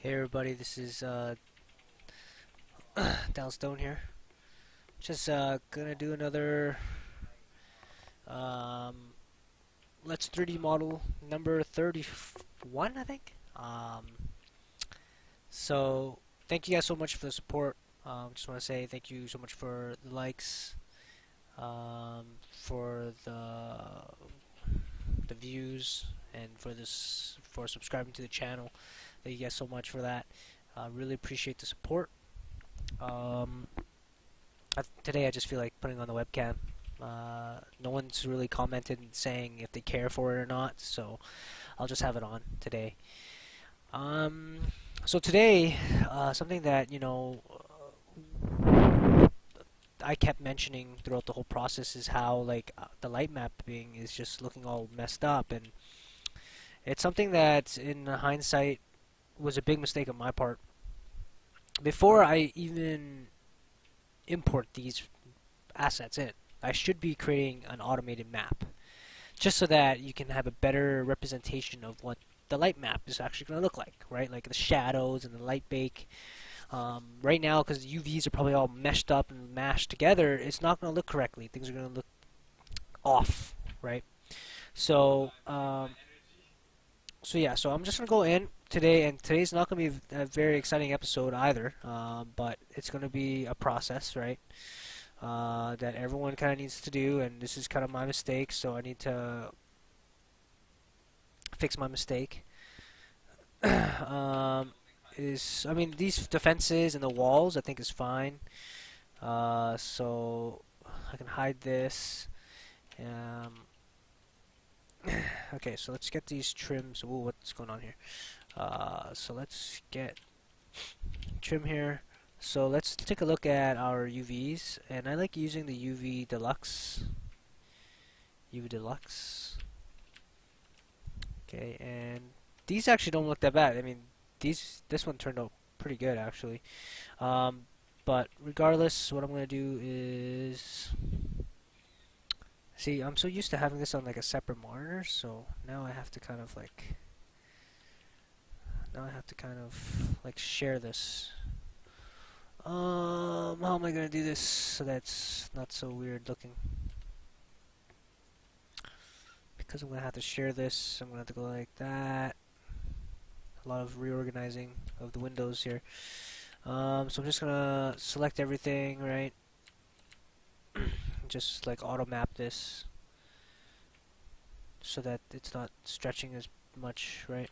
Hey everybody, this is Downstone here. Just gonna do another um, Let's 3D model number 31, I think. So thank you guys so much for the support. Just want to say thank you so much for the likes, for the views, and for subscribing to the channel. Thank you guys so much for that. Really appreciate the support. Um, Today I just feel like putting on the webcam. No one's really commented and saying if they care for it or not, so I'll just have it on today. Um, so today, something that I kept mentioning throughout the whole process is how the light mapping is just looking all messed up, and it's something that in hindsight was a big mistake on my part. Before I even import these assets in, I should be creating an automated map just so that you can have a better representation of what the light map is actually going to look like, right? Like the shadows and the light bake. Right now, because the UVs are probably all meshed up and mashed together, it's not going to look correctly. Things are going to look off, right? So, so I'm just going to go in today, and today's not going to be a very exciting episode either, but it's going to be a process, right? That everyone kind of needs to do, and this is kind of my mistake, so I need to fix my mistake. I mean, these defenses and the walls I think is fine. So I can hide this. Okay, so let's get these trims. Ooh, what's going on here? So let's get trim here. So let's take a look at our UVs, and I like using the UV Deluxe. UV Deluxe. Okay, and these actually don't look that bad. I mean, this one turned out pretty good actually. But regardless, what I'm gonna do is see. I'm so used to having this on like a separate monitor, so now I have to kind of share this. How am I gonna do this so that's not so weird looking? Because I'm gonna have to share this, I'm gonna have to go like that. A lot of reorganizing of the windows here. So I'm just gonna select everything, right? Just like auto map this so that it's not stretching as much, right?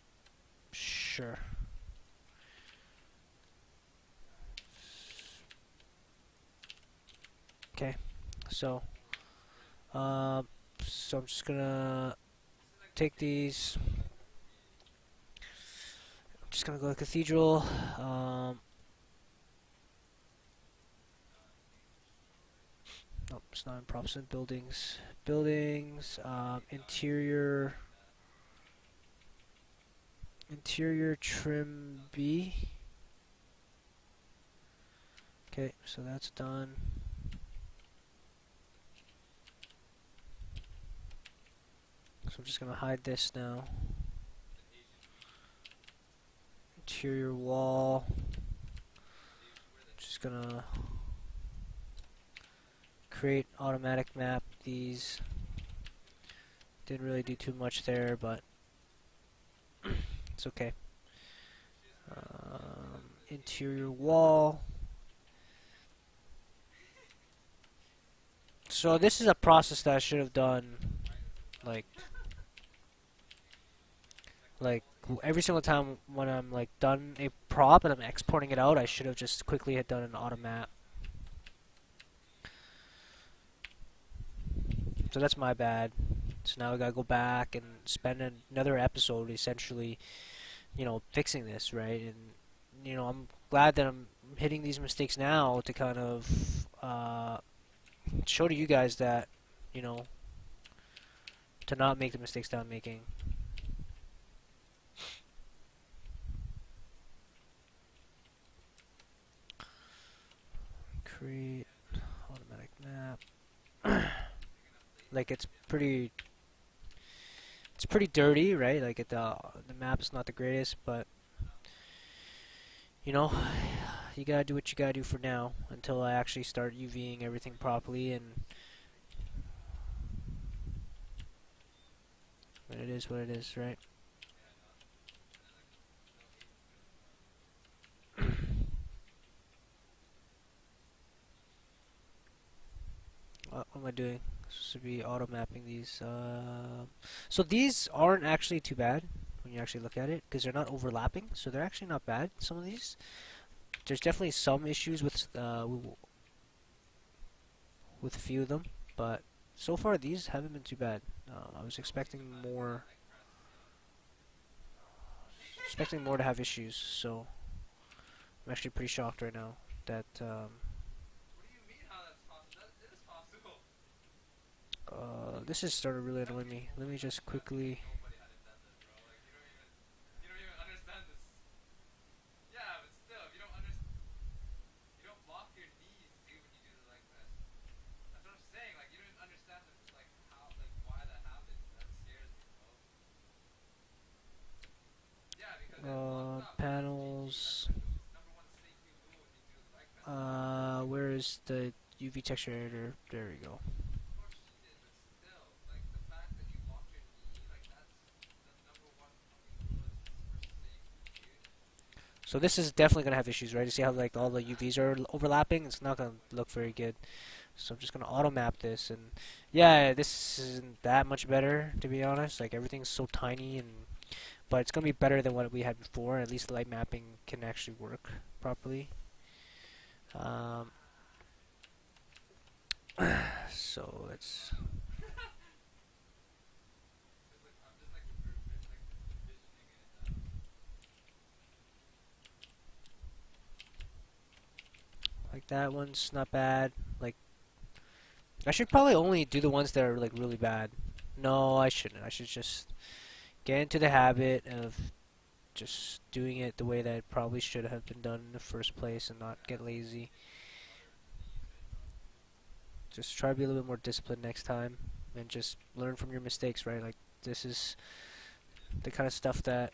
Sure. Okay, so I'm just gonna take these. I'm just gonna go to cathedral. Nope, it's not in props and buildings. Buildings, interior trim B. Okay, so that's done. So I'm just gonna hide this now. Interior wall. Just gonna create automatic map. These didn't really do too much there, but it's okay. Interior wall. So this is a process that I should have done like every single time when I'm like done a prop and I'm exporting it out, I should have just quickly had done an auto map. So that's my bad. So now I gotta go back and spend another episode essentially, fixing this, right? And I'm glad that I'm hitting these mistakes now to kind of show to you guys that, to not make the mistakes that I'm making. Create automatic map. Like it's pretty dirty, right? Like the map is not the greatest, but you know, you gotta do what you gotta do for now until I actually start UVing everything properly, and it is what it is, right? What am I doing? Supposed to be auto mapping these. So these aren't actually too bad when you actually look at it because they're not overlapping, so they're actually not bad. Some of these, there's definitely some issues with a few of them, but so far these haven't been too bad. I was expecting more to have issues, so I'm actually pretty shocked right now that this has started really annoying me. Let me just quickly. Panels. Where is the UV texture editor? There we go. So this is definitely gonna have issues, right? You see how like all the UVs are overlapping? It's not gonna look very good. So I'm just gonna auto map this, and yeah, this isn't that much better to be honest. Like everything's so tiny, and but it's gonna be better than what we had before. At least the light mapping can actually work properly. Um, so let's like that one's not bad. Like I should probably only do the ones that are like really bad. No, I shouldn't. I should just get into the habit of just doing it the way that it probably should have been done in the first place and not get lazy. Just try to be a little bit more disciplined next time and just learn from your mistakes, right? Like this is the kind of stuff that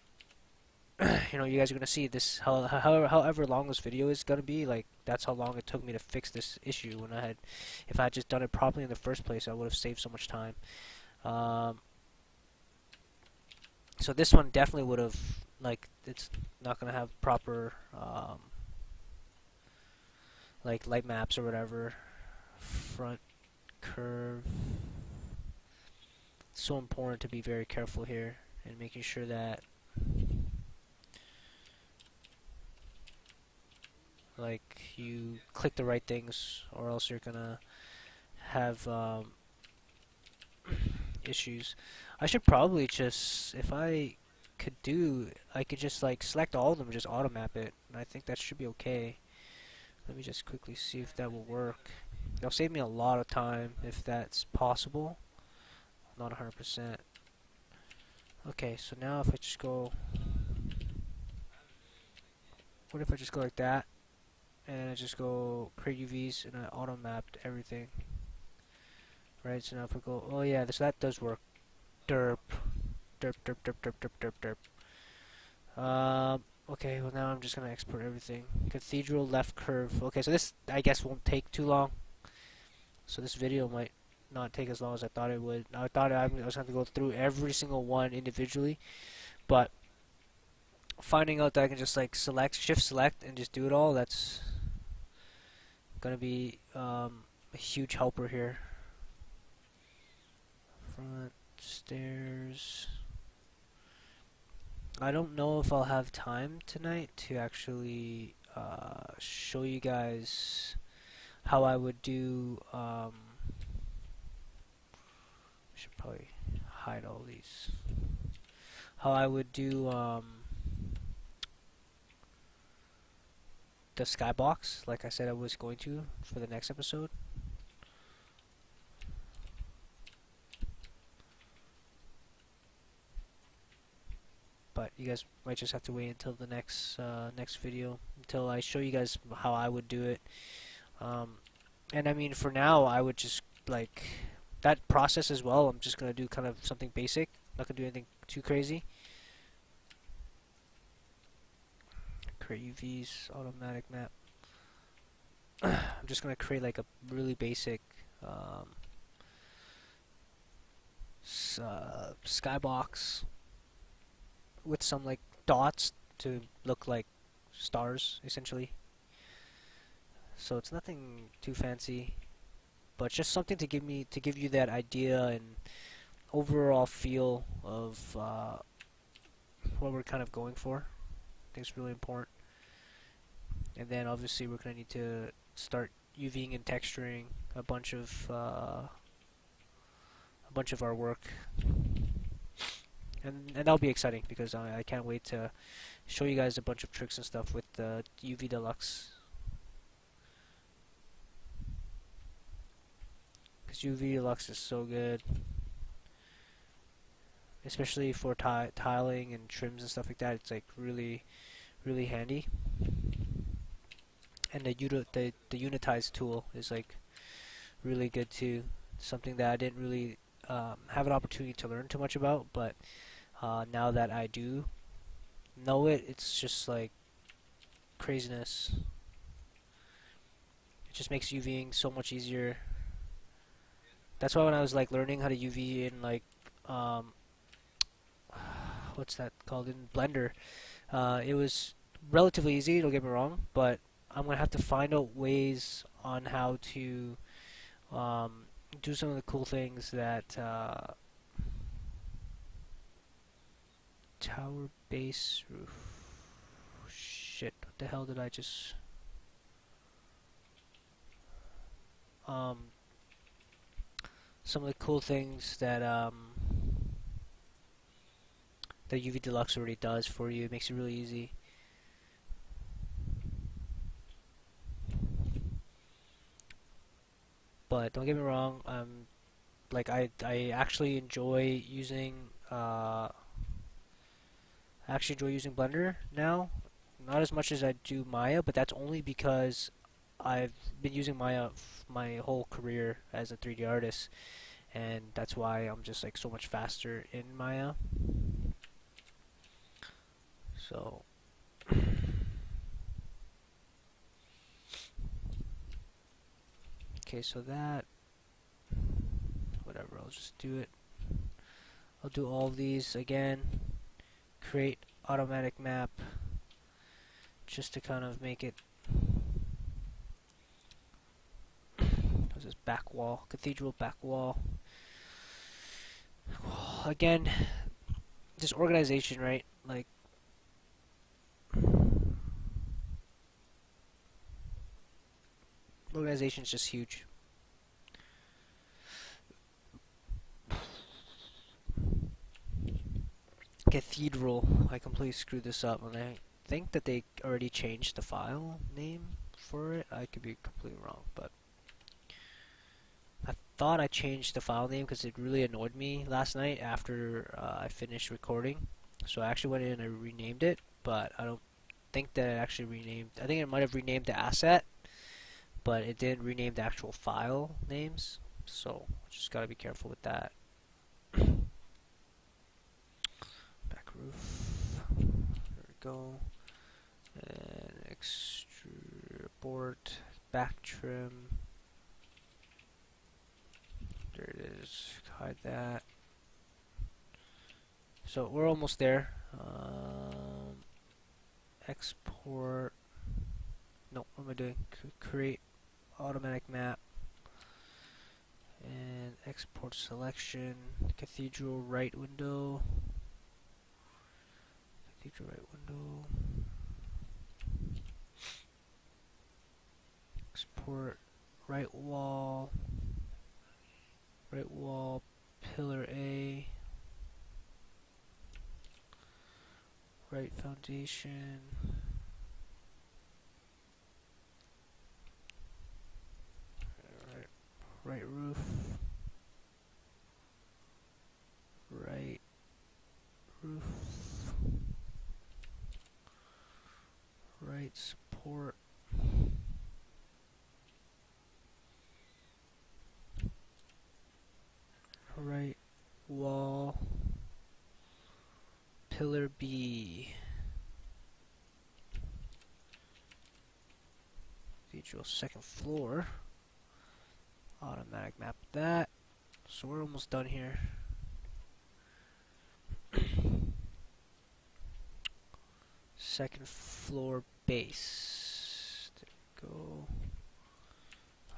you guys are gonna see. This however long this video is gonna be, like that's how long it took me to fix this issue. If I had just done it properly in the first place, I would have saved so much time. Um, so this one definitely would have, like, it's not gonna have proper like light maps or whatever. Front curve. It's so important to be very careful here and making sure that like you click the right things, or else you're gonna have issues. I should probably just, if I could just like select all of them and just auto map it, and I think that should be okay. Let me just quickly see if that will work. That'll save me a lot of time if that's possible. Not 100%. Okay, so now if I just go, what if I just go like that, and I just go create UVs, and I auto mapped everything. Right, so now if I go, oh yeah, that does work. Derp, derp, derp, derp, derp, derp, derp, derp. Okay, well now I'm just gonna export everything. Cathedral left curve. Okay, so this I guess won't take too long. So this video might not take as long as I thought it would. I thought I was going to go through every single one individually, but finding out that I can just like shift select and just do it all, that's gonna be a huge helper here. Front stairs. I don't know if I'll have time tonight to actually show you guys how I would do. Should probably hide all these. How I would do the skybox, like I said I was going to for the next episode. But you guys might just have to wait until the next video until I show you guys how I would do it. And I mean, for now, I would just like that process as well. I'm just gonna do kind of something basic. Not gonna do anything too crazy. create UVs, automatic map. I'm just gonna create like a really basic skybox with some like dots to look like stars, essentially. So it's nothing too fancy, but just something to give you that idea and overall feel of what we're kind of going for. I think it's really important. And then obviously we're gonna need to start UVing and texturing a bunch of our work, and that'll be exciting because I can't wait to show you guys a bunch of tricks and stuff with the UV Deluxe. Because UV Deluxe is so good, especially for tiling and trims and stuff like that. It's like really, really handy. And the unitize tool is like really good too. Something that I didn't really have an opportunity to learn too much about, but now that I do know it, it's just like craziness. It just makes UVing so much easier. That's why when I was like learning how to UV in like what's that called, in Blender, it was relatively easy, don't get me wrong, but I'm gonna have to find out ways on how to do some of the cool things that tower base roof. Shit, what the hell did I just some of the cool things that the UV Deluxe already does for you. It makes it really easy. But don't get me wrong, like I actually enjoy using Blender now. Not as much as I do Maya, but that's only because I've been using Maya my whole career as a 3D artist, and that's why I'm just like so much faster in Maya. So okay, so that, whatever, I'll just do it. I'll do all of these again. Create automatic map, just to kind of make it. What's this back wall? Cathedral back wall. Again, just organization, right? Like, organization is just huge. Cathedral. I completely screwed this up, and I think that they already changed the file name for it. I could be completely wrong, but I thought I changed the file name because it really annoyed me last night after I finished recording. So I actually went in and I renamed it, but I don't think that it actually renamed. I think it might have renamed the asset, but it didn't rename the actual file names. So just gotta be careful with that. Back roof. There we go. And export back trim. There it is. Hide that. So we're almost there. Export. No, what am I doing? Create automatic map. And export selection. Cathedral right window. Cathedral right window. Export right wall. Right wall, pillar A, right foundation, right roof, right roof, right support, right wall, pillar B, cathedral, second floor. Automatic map that. So we're almost done here. Second floor base. There we go.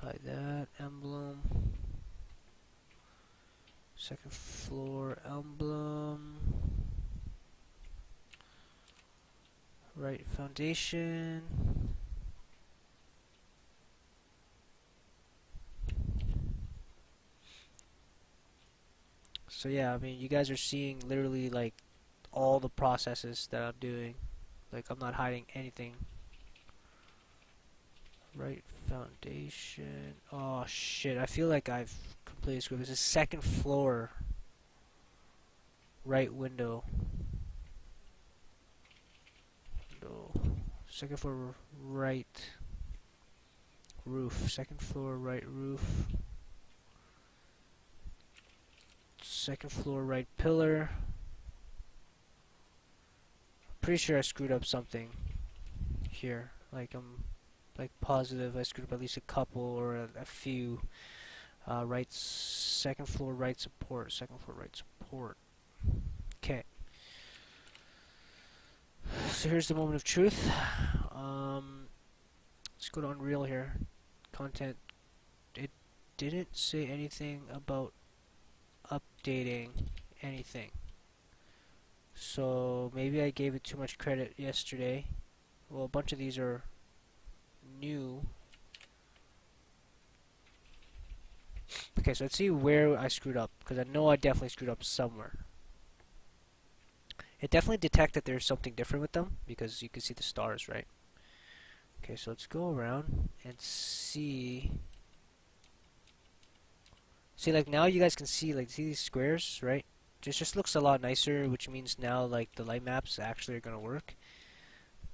Hide that emblem. Second floor emblem. Right foundation. So yeah, I mean, you guys are seeing literally like all the processes that I'm doing. Like, I'm not hiding anything. Right foundation. Oh shit, I feel like I've completely screwed this. Is second floor right window. Second floor right roof. Second floor right roof. Second floor right pillar. Pretty sure I screwed up something here. Like, I'm like positive I screwed up at least a couple or a few. Right, second floor right support. Second floor right support. Okay. So here's the moment of truth. Let's go to Unreal here. Content. It didn't say anything about updating anything. So maybe I gave it too much credit yesterday. Well, a bunch of these are new. Okay, so let's see where I screwed up, because I know I definitely screwed up somewhere. It definitely detected there's something different with them, because you can see the stars, right? Okay, so let's go around and see. See, like, now you guys can see, like, see these squares, right? This just looks a lot nicer, which means now, like, the light maps actually are gonna work.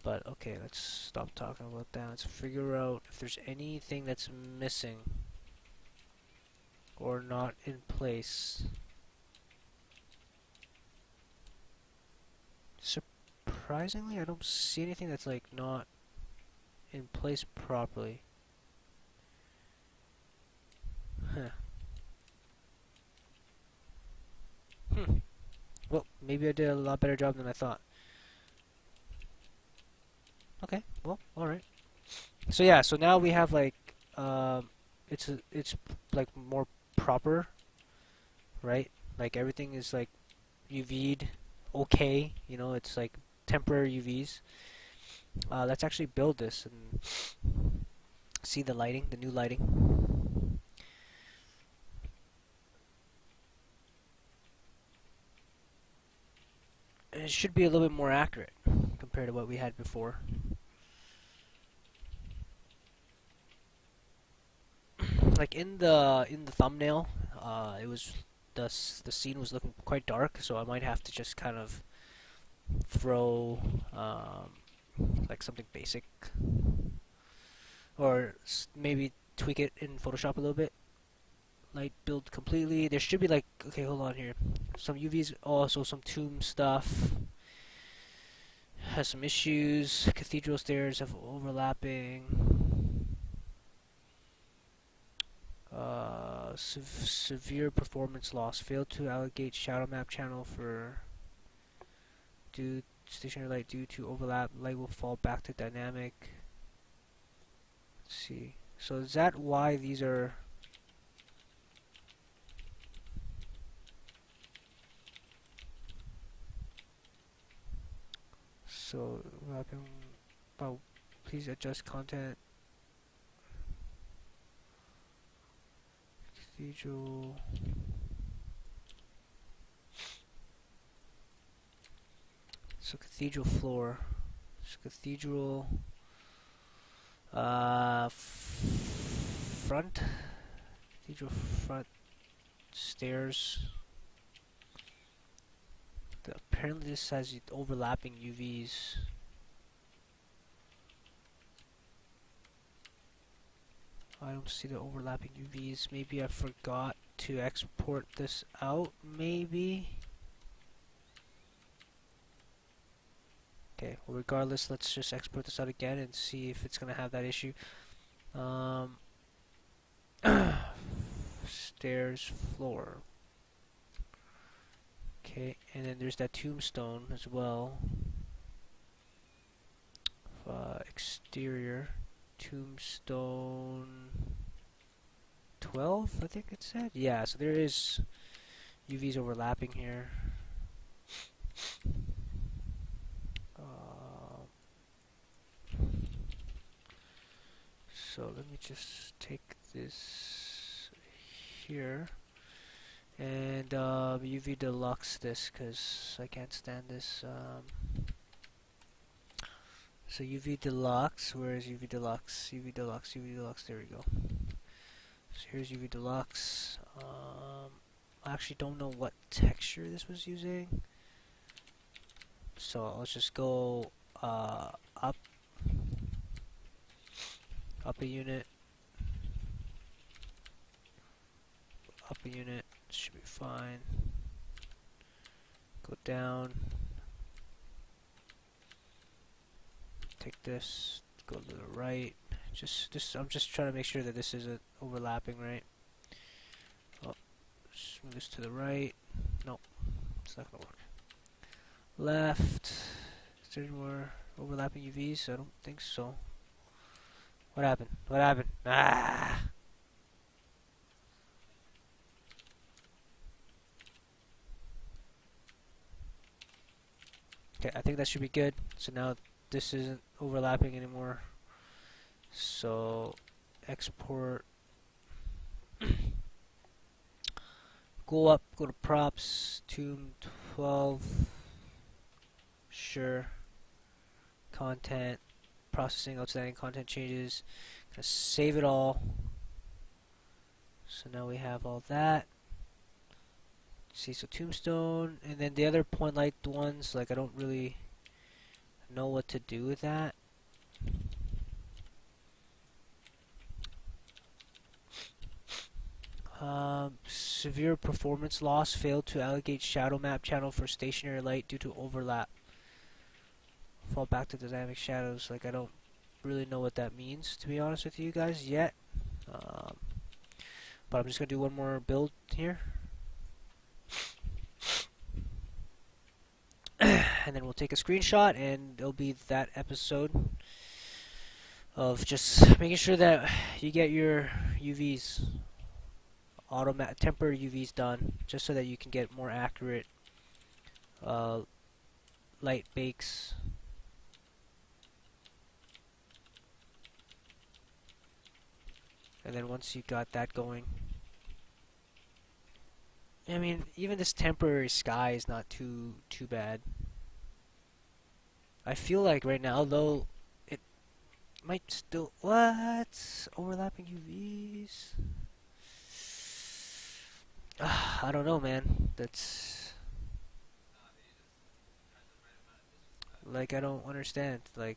But, okay, let's stop talking about that. Let's figure out if there's anything that's missing or not in place. Surprisingly, I don't see anything that's, like, not in place properly. Huh. Well, maybe I did a lot better job than I thought. Okay, well, alright. So yeah, so now we have like, it's like more proper, right? Like everything is like UV'd, okay, you know, it's like temporary UVs. Let's actually build this and see the lighting, the new lighting. And it should be a little bit more accurate compared to what we had before. Like in the thumbnail, it was the scene was looking quite dark, so I might have to just kind of throw like something basic, or maybe tweak it in Photoshop a little bit. Light build completely. There should be like, okay, hold on here. Some UVs, also some tomb stuff. Has some issues. Cathedral stairs have overlapping. Severe performance loss. Failed to allocate shadow map channel for due stationary light due to overlap. Light will fall back to dynamic. Let's see. So is that why these are? So wrapping. Oh, please adjust content. Cathedral. So cathedral floor. So cathedral. Front. Cathedral front stairs. Apparently this has overlapping UVs. I don't see the overlapping UVs. Maybe I forgot to export this out, maybe? Okay, well regardless, let's just export this out again and see if it's gonna have that issue. Um, stairs, floor. Okay, and then there's that tombstone as well. Exterior, tombstone 12, I think it said. Yeah, so there is UVs overlapping here. Uh, so let me just take this here and UV deluxe this because I can't stand this. So UV deluxe, where is UV deluxe? UV deluxe, UV deluxe, there we go. So here's UV deluxe. I actually don't know what texture this was using. So let's just go up a unit, up a unit, should be fine. Go down, take this, go to the right. I'm just trying to make sure that this isn't overlapping, right? Oh, just move this to the right. Nope, it's not gonna work. Left. Is there any more overlapping UVs? I don't think so. What happened? What happened? Ah! Okay, I think that should be good. So now this isn't overlapping anymore. So export. Go up, go to props, tomb 12. Sure. Content. Processing outstanding content changes. Gonna save it all. So now we have all that. See, so tombstone, and then the other point light ones, like I don't really know what to do with that. Severe performance loss, failed to allocate shadow map channel for stationary light due to overlap. Fall back to dynamic shadows. Like I don't really know what that means, to be honest with you guys, yet. But I'm just gonna do one more build here. And then we'll take a screenshot and it'll be that episode of just making sure that you get your UVs, temporary UVs done, just so that you can get more accurate light bakes. And then once you got that going, I mean, even this temporary sky is not too bad. I feel like right now, though, it might still... What? Overlapping UVs? I don't know, man. That's... Like, I don't understand. Like,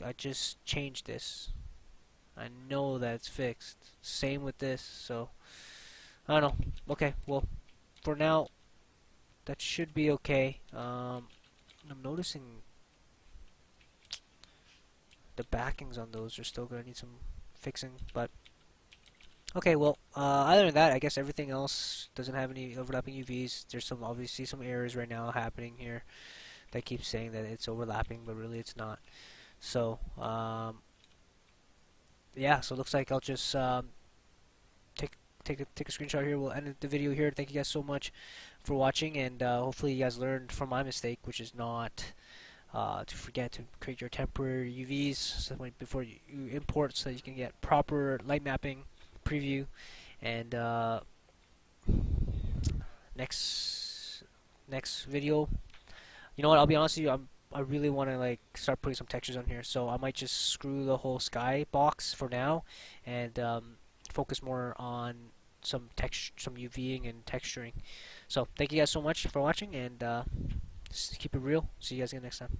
I just changed this. I know that it's fixed. Same with this, so... I don't know. Okay, well, for now, that should be okay. I'm noticing the backings on those are still going to need some fixing, but okay, well, other than that, I guess everything else doesn't have any overlapping UVs. There's obviously some errors right now happening here that keep saying that it's overlapping, but really it's not. So, yeah, so it looks like I'll just take a screenshot here. We'll end the video here. Thank you guys so much for watching, and hopefully you guys learned from my mistake, which is not to forget to create your temporary UVs so before you import, so that you can get proper light mapping preview. And next video, you know what? I'll be honest with you. I really want to like start putting some textures on here, so I might just screw the whole sky box for now, and focus more on some UVing and texturing. So thank you guys so much for watching, and just keep it real. See you guys again next time.